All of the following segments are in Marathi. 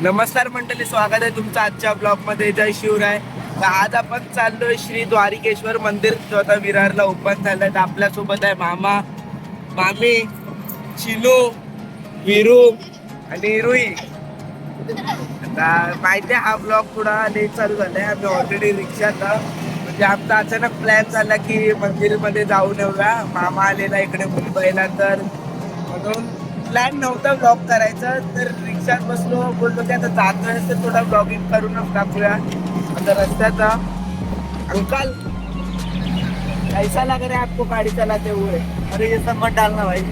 नमस्कार मंडळी, स्वागत आहे तुमचं आजच्या ब्लॉग मध्ये. जय शिवराय. तर आज आपण चाललोय श्री द्वारिकेश्वर मंदिर, जो आता विरारला ओपन झालंय. तर आपल्यासोबत आहे मामा, मामी, चिनू, विरू आणि रुई. आता माहिती आहे हा ब्लॉग थोडा लेट चालू झालाय. आम्ही ऑलरेडी रिक्षात, म्हणजे आमचा अचानक प्लॅन झाला की मंदिरमध्ये जाऊन येऊया. मामा आलेला इकडे मुंबईला, तर म्हणून प्लॅन नव्हता ब्लॉग करायचा. तर रिक्षात बसलो, बोललो की आता जातोय तर थोडा ब्लॉगिंग करूनच टाकूया. आता रस्त्याचा अंकल कैसा लग रहा है आपको गाड़ी चलाते हुए? अरे ये सब मत डालना भाई,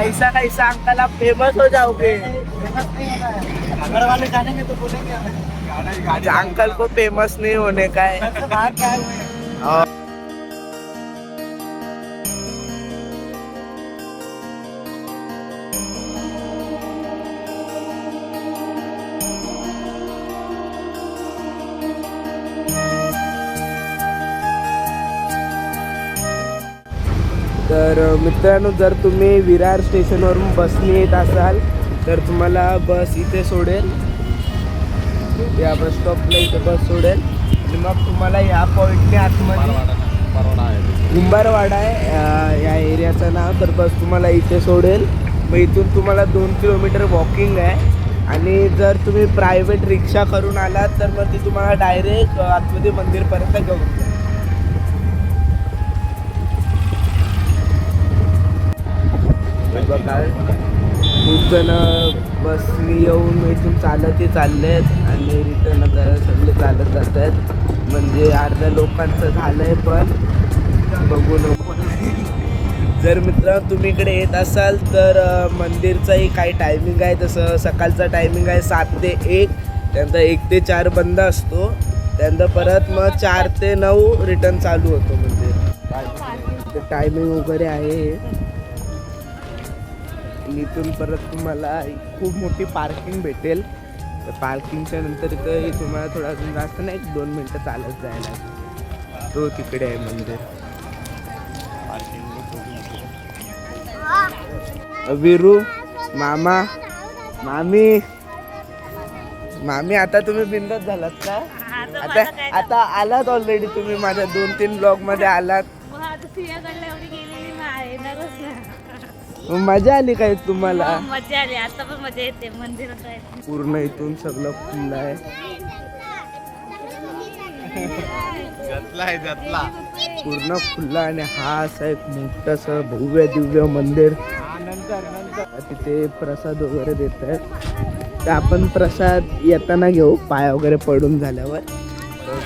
ऐसा कैसा अंकल, आप फेमस हो जाओगे. फेमस नहीं होना है. अगर वाले जानेंगे तो बोलेंगे हमें अंकल को फेमस नहीं होने का है. बाहर क्या है. तर मित्रांनो, जर तुम्ही विरार स्टेशनवरून बसने येत असाल तर तुम्हाला बस इथे सोडेल, या बस स्टॉपला इथे बस सोडेल आणि मग तुम्हाला या पॉईंटने आतमध्ये कुंभारवाडा आहे या एरियाचं नाव. तर बस तुम्हाला इथे सोडेल. मग इथून तुम्हाला 2 किलोमीटर वॉकिंग आहे. आणि जर तुम्ही प्रायव्हेट रिक्षा करून आलात तर मग ती तुम्हाला डायरेक्ट आतमध्ये मंदिरपर्यंत घेऊन जाईल. बघा, खूप जण बसनी येऊन इथून चालतही चाललेत आणि रिटर्न सगळे चालत जात आहेत. म्हणजे अर्ध्या लोकांचं झालंय, पण बघू नको. जर मित्र तुम्ही इकडे येत असाल तर मंदिरचाही काही टायमिंग आहे. तसं सकाळचा टायमिंग आहे 7 ते 1, त्यानंतर 1 ते 4 बंद असतो. त्यानंतर परत मग 4 ते 9 रिटर्न चालू होतो मंदिर. टायमिंग वगैरे आहे. इथून परत तुम्हाला खूप मोठी पार्किंग भेटेल. तर पार्किंगच्या नंतर इथं तुम्हाला थोडा अजून जास्त नाही, 1-2 मिनटं चालत जायला. तो तिकडे आहे मंदिर. विरू, मामा, मामी, मामी, आता तुम्ही बिंदास झालात का? आता आलात ऑलरेडी तुम्ही माझ्या 2-3 ब्लॉग मध्ये आलात. मजा आली काय तुम्हाला? मजा आली, आता पण मजा येते मंदिरात. पूर्ण इथून सगळं खुलं आहे. पूर्ण खुलं. आणि हा असा एक मोठस भव्य दिव्य मंदिर. तिथे प्रसाद वगैरे देत आहेत. तर आपण प्रसाद येताना घेऊ पाय वगैरे पडून झाल्यावर.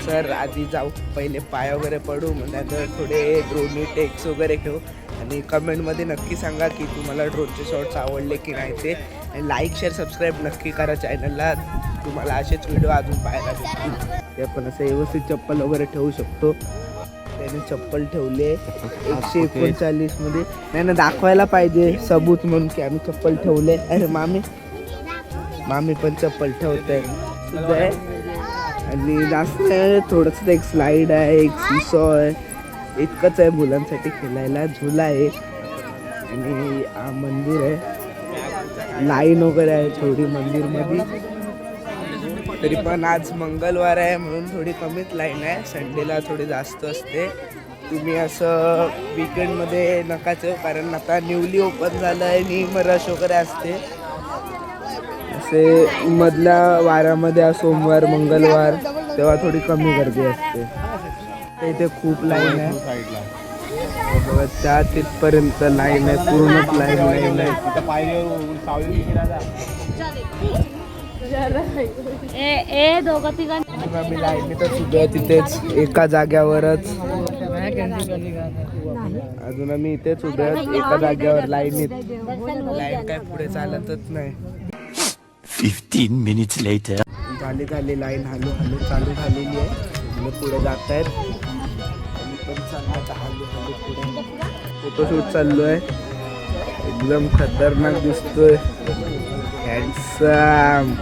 सर आधी जाऊ, पहिले पाय वगैरे पडू, म्हणजे थोडे ड्रोनी टेक्स वगैरे घेऊ. आणि कमेंटमध्ये नक्की सांगा की तुम्हाला ड्रोनचे शॉट्स आवडले की नाही ते. आणि लाईक, शेअर, सबस्क्राईब नक्की करा चॅनलला. तुम्हाला असेच व्हिडिओ अजून पाहायला भेटतील. ते आपण असं व्यवस्थित चप्पल वगैरे ठेवू शकतो. त्याने चप्पल ठेवले 139 मध्ये. नाही ना, दाखवायला पाहिजे सबूत म्हणून की आम्ही चप्पल ठेवले. अरे मामी पण चप्पल ठेवते सुद्धा आहे. आणि जास्त नाही, थोडंसं एक स्लाईड आहे, एक सीसॉ आहे, इतकंच आहे मुलांसाठी खेळायला. झुला आहे आणि मंदिर आहे. लाईन वगैरे आहे थोडी मंदिरमध्ये. तरी पण आज मंगळवार आहे म्हणून थोडी कमीच लाईन आहे. संडेला थोडी जास्त असते. तुम्ही असं वीकेंडमध्ये नकाच, कारण आता न्यूली ओपन झालं आहे आणि मग रश वगैरे असते. असे मधल्या वारामध्ये सोमवार, मंगळवार तेव्हा थोडी कमी गर्दी असते. इथे खूप लाईन आहे. बघा, त्या तिथपर्यंत लाईन आहे, पूर्णच लाईन आहे. आम्ही लाईनीतच उभे आहे, तिथेच एका जाग्यावरच. अजून आम्ही इथेच उभे आहोत एका जाग्यावर लाईनीत. लाईन काय पुढे चालतच नाही. 15 minutes later. झाली लाईन हलू चालू झालेली आहे. पुढे जात आहेत. आणि पण चाललं हलू पुढे. फोटोशूट चाललो आहे. एकदम खतरनाक दिसतोय, हँडसम.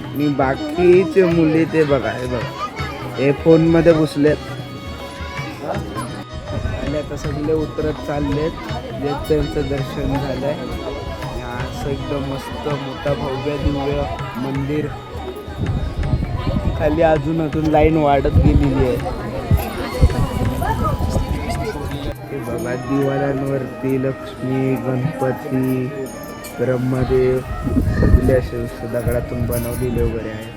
आणि बाकीचे मुली ते बघा, हे फोन मध्ये घुसलेत. आणि आता सगळे उतरत चाललेत. त्यांचं दर्शन झालंय. असं एकदम मस्त मोठा भव्य दिव्य मंदिर. खाली अजून लाईन वाढत गेलेली आहे. हे बघा दिवाळांवरती लक्ष्मी, गणपती, ब्रह्मदेव सगळे असे दगडातून बनवलेले वगैरे आहे.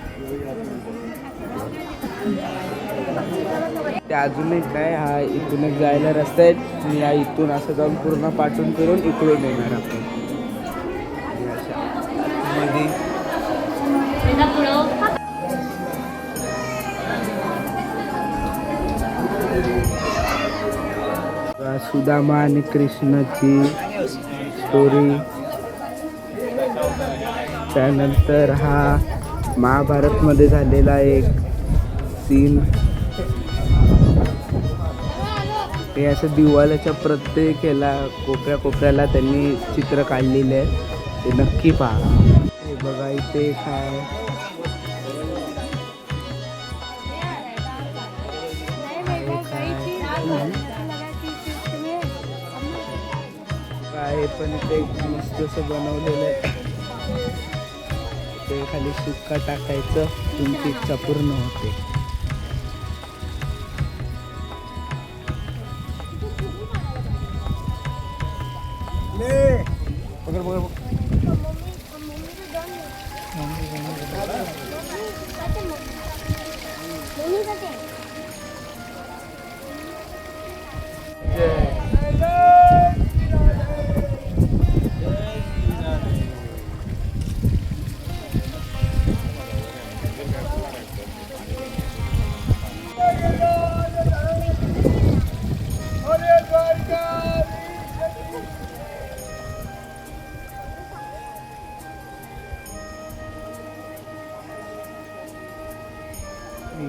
ते अजूनही काय हा इथूनच जायला रस्ता आहे. या इथून असं जाऊन पूर्ण पाठून फिरून इकडून येणार आपण. मध्ये सुदामा आणि कृष्णाची स्टोरी. त्यानंतर हा महाभारतमध्ये झालेला एक सीन. हे असं दिवाळीच्या प्रत्येक ह्याला कोपऱ्याला त्यांनी चित्र काढलेले आहे. ते नक्की पहा. हे बघा इथे काय काय पण ते मस्त असं बनवलेलं आहे. ते खाली सुक्का टाकायचं, तुमची इच्छा पूर्ण होते.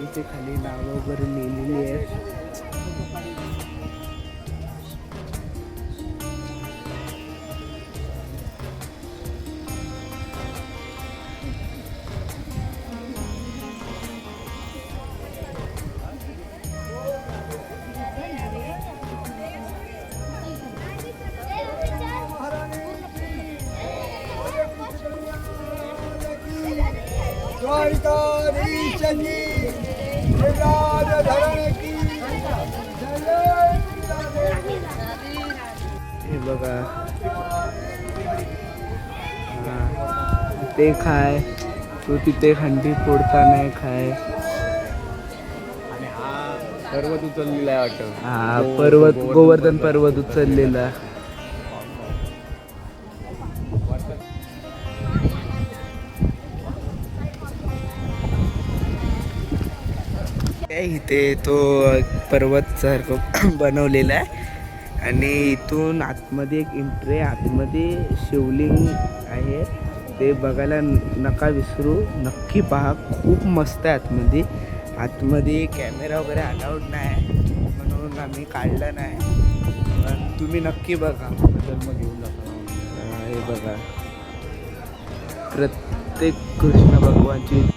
इथे खाली नावं वगैरे लिहिलेली आहेत. हे बघा ते खाय तो तिथे खंडी फोडता नाही खाय. पर्वत उचललेला आहे वाटतं. हा पर्वत गोवर्धन पर्वत उचललेला. इथे तो पर्वत सारखं बनवलेला आहे आणि इथून आतमध्ये एक एंट्री आहे. आतमध्ये शिवलिंग आहे. ते बघायला नका विसरू, नक्की पहा. खूप मस्त आहे आतमध्ये. आतमध्ये कॅमेरा वगैरे अलाउड नाही म्हणून आम्ही काढला नाही, पण तुम्ही नक्की बघा. हे बघा प्रत्येक कृष्ण भगवानची.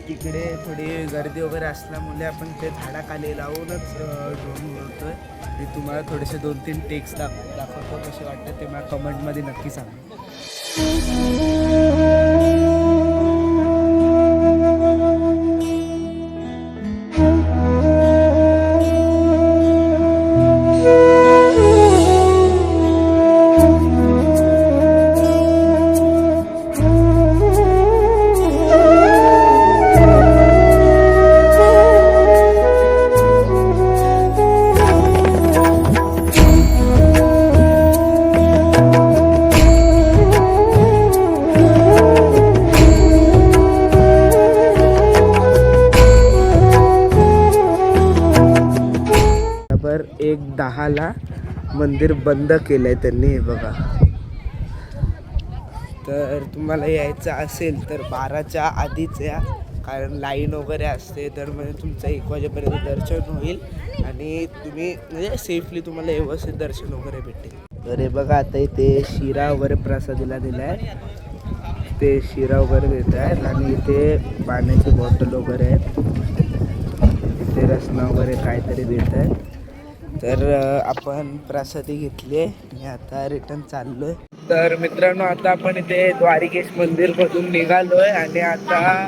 तिकडे थोडी गर्दी वगैरे असल्यामुळे आपण ते झाडाखाली लावूनच ड्रोन बनवतोय. मी तुम्हाला थोडेसे 2-3 टेक्स दाखवतो. कसे वाटतं ते मला कमेंटमध्ये नक्की सांगा. एक 10ला मंदिर बंद केलंय त्यांनी. हे बघा, तर तुम्हाला यायचं असेल तर 12च्या आधीच या, कारण लाईन वगैरे असते. तर म्हणजे तुमचं 1 वाजेपर्यंत दर्शन होईल आणि तुम्ही म्हणजे सेफली तुम्हाला व्यवस्थित दर्शन वगैरे भेटेल. तर हे बघा आता इथे शिरा वगैरे प्रसादीला दिला आहे. ते शिरा वगैरे देत आहेत आणि इथे पाण्याची बॉटल वगैरे आहेत. इथे रसना वगैरे काहीतरी देत आहेत. तर आपण प्रसादी घेतली आहे. मी आता रिटर्न चाललो आहे. तर मित्रांनो आता आपण इथे द्वारिकेश मंदिर मधून निघालोय आणि आता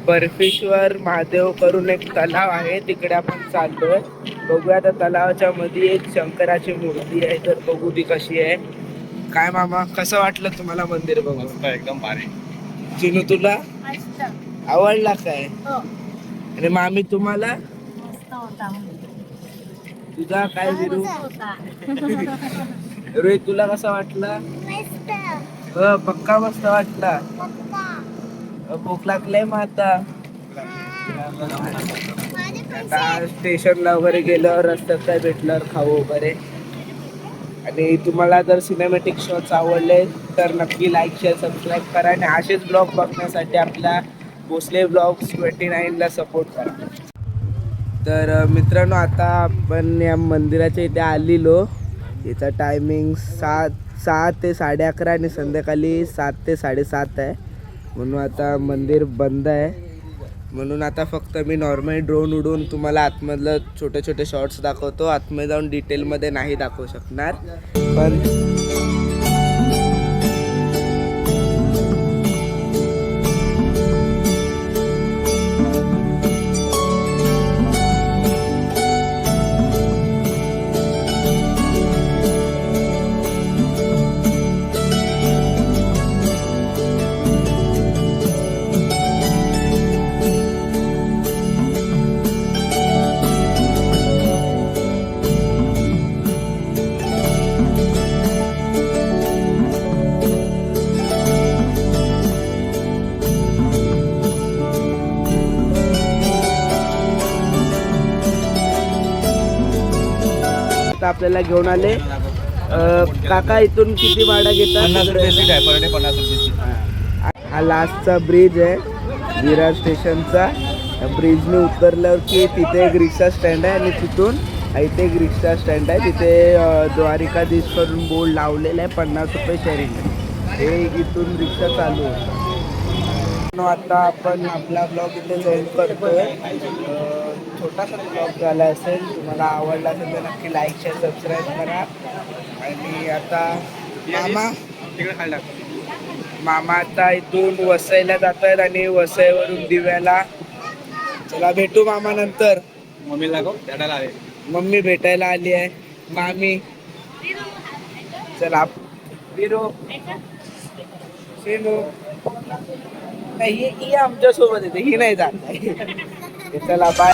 बर्फेश्वर महादेव करून एक तलाव आहे तिकडे आपण चाललोय. बघूया आता तलावाच्या मध्ये एक शंकराची मूर्ती आहे तर बघू ती कशी आहे. काय मामा कसं वाटलं तुम्हाला मंदिर बघून? एकदम भारी. चिनू तुला मस्त आवडला काय? हो आणि मामी तुम्हाला? मस्त होता तुझा काय विरू? होता रोहित तुला कसा वाटला? मस्त पक्का मस्त वाटला. भूक लागले मग आता स्टेशनला वगैरे गेल्यावर रस्त्यात काय भेटल्यावर खाऊ वगैरे. आणि तुम्हाला जर सिनेमॅटिक शॉट्स आवडले तर नक्की लाईक शेअर सबस्क्राईब करा आणि असेच ब्लॉग बघण्यासाठी आपल्या भोसले ब्लॉग्स 29ला सपोर्ट करा. तर मित्रांनो आता आपण या मंदिराच्या इथे आलेलो. याचा टायमिंग 6 ते 11:30 आणि संध्याकाळी 7 ते 7:30 आहे. म्हणून आता मंदिर बंद आहे. म्हणून आता फक्त मी नॉर्मल ड्रोन उडून तुम्हाला आतमधलं छोटे छोटे शॉर्ट्स दाखवतो. आतमध्ये जाऊन डिटेलमध्ये नाही दाखवू शकणार. पण आपल्याला घेऊन आले. काका इथून किती भाडा घेतात? 50 रुपये सीट आहे पर डे. 50 रुपये सीट. हा लास्टचा ब्रिज आहे विरार स्टेशनचा. ब्रिजने उतरल्यावर की तिथे एक रिक्षा स्टँड आहे आणि तिथून इथे एक रिक्षा स्टँड आहे. तिथे द्वारिकाधीश करून बोर्ड लावलेला आहे. 50 रुपये शेअरिंग. हे इथून रिक्षा चालू आहे. आता आपण आपला ब्लॉग इथे जॉईन करतोय. छोटासा ब्लॉग झाला असेल. तुम्हाला आवडला असेल तर नक्की लाईक शेअर सबस्क्राईब करा. आणि आता मामा आता इथून वसईला जात आहेत आणि वसईवरून दिव्याला. चला भेटू मामा नंतर. मम्मीला भेटायला आले. मम्मी भेटायला आली आहे. मामी चला विरो शेनू ही आमच्या सोबत येते. ही नाही जात. चला बाय.